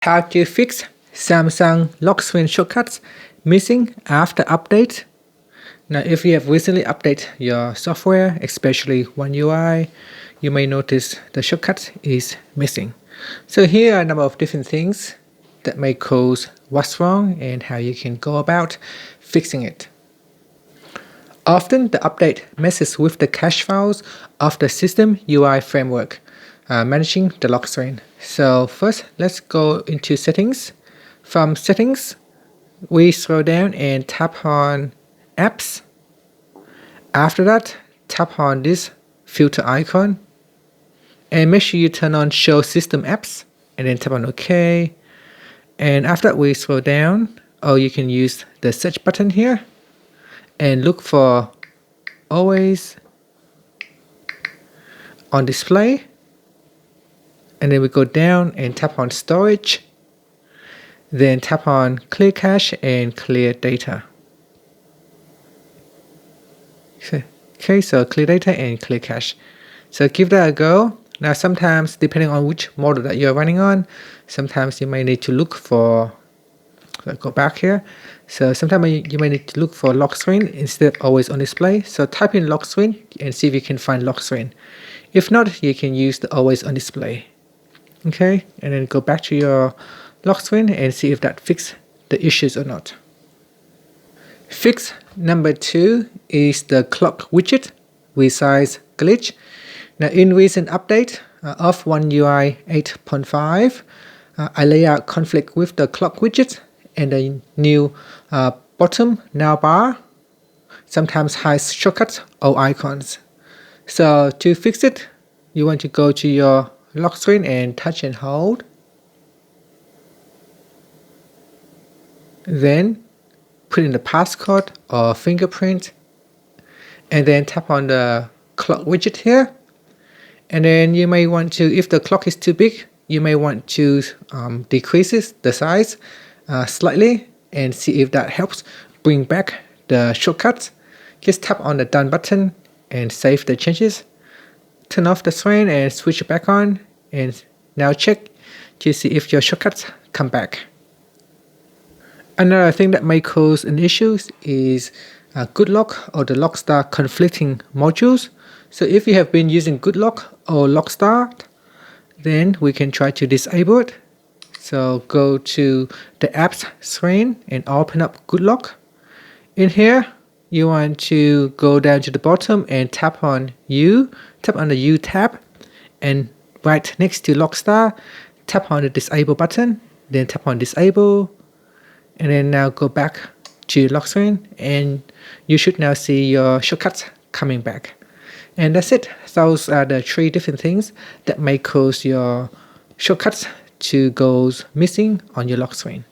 How to fix Samsung lock screen shortcuts missing after update. Now, if you have recently updated your software, especially One UI, you may notice the shortcut is missing. So here are a number of different things that may cause what's wrong and how you can go about fixing it. Often the update messes with the cache files of the System UI framework, managing the lock screen. So first, let's go into settings. From settings, we scroll down and tap on apps. After that, tap on this filter icon and make sure you turn on show system apps and then tap on OK. And after that, we scroll down, or you can use the search button here and look for always on display. And then we go down and tap on storage. Then tap on clear cache and clear data. Okay, so clear data and clear cache. So give that a go. Now sometimes, depending on which model that you're running on, sometimes you may need to look for, go back here. So sometimes you may need to look for lock screen instead of always on display. So type in lock screen and see if you can find lock screen. If not, you can use the always on display. Okay, and then go back to your lock screen and see if that fixes the issues or not. Fix number 2 is the clock widget resize glitch. Now in recent update of One UI 8.5, I lay out conflict with the clock widget and the new bottom navbar sometimes hides shortcuts or icons. So to fix it, you want to go to your lock screen and touch and hold. Then put in the passcode or fingerprint and then tap on the clock widget here. And then you may want to, if the clock is too big, you may want to decrease the size slightly and see if that helps bring back the shortcuts. Just tap on the done button and save the changes. Turn off the screen and switch it back on, and now check to see if your shortcuts come back. Another thing that may cause an issue is GoodLock or the Lockstar conflicting modules. So if you have been using GoodLock or Lockstar, then we can try to disable it. So go to the apps screen and open up GoodLock. In here, you want to go down to the bottom and tap on U. Tap on the U tab, and right next to Lockstar, tap on the disable button. Then tap on disable, and then now go back to lock screen, and you should now see your shortcuts coming back. And that's it. Those are the 3 different things that may cause your shortcuts to go missing on your lock screen.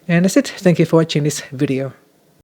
And that's it. Thank you for watching this video.